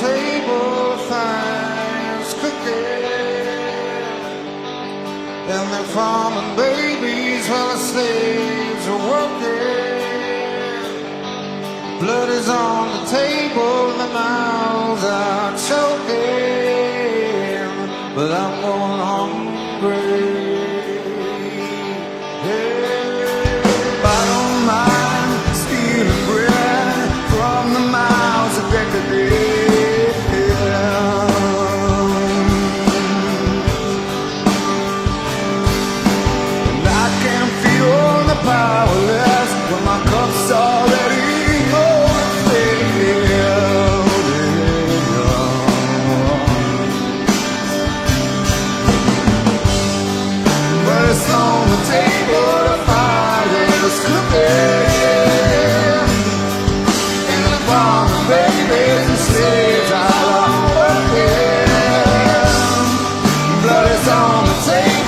table, fire's cooking, and they're farming babies while the slaves are working. Blood is on the table and the mouths are choking, but I'm going hungry. Yeah. I don't mind stealing bread from the mouths of decadence. And I can feel the powerless when my cup's already overfilled. But it's on the table, the fire is cooking, and the farming babies and slaves are working. Blood is on the table.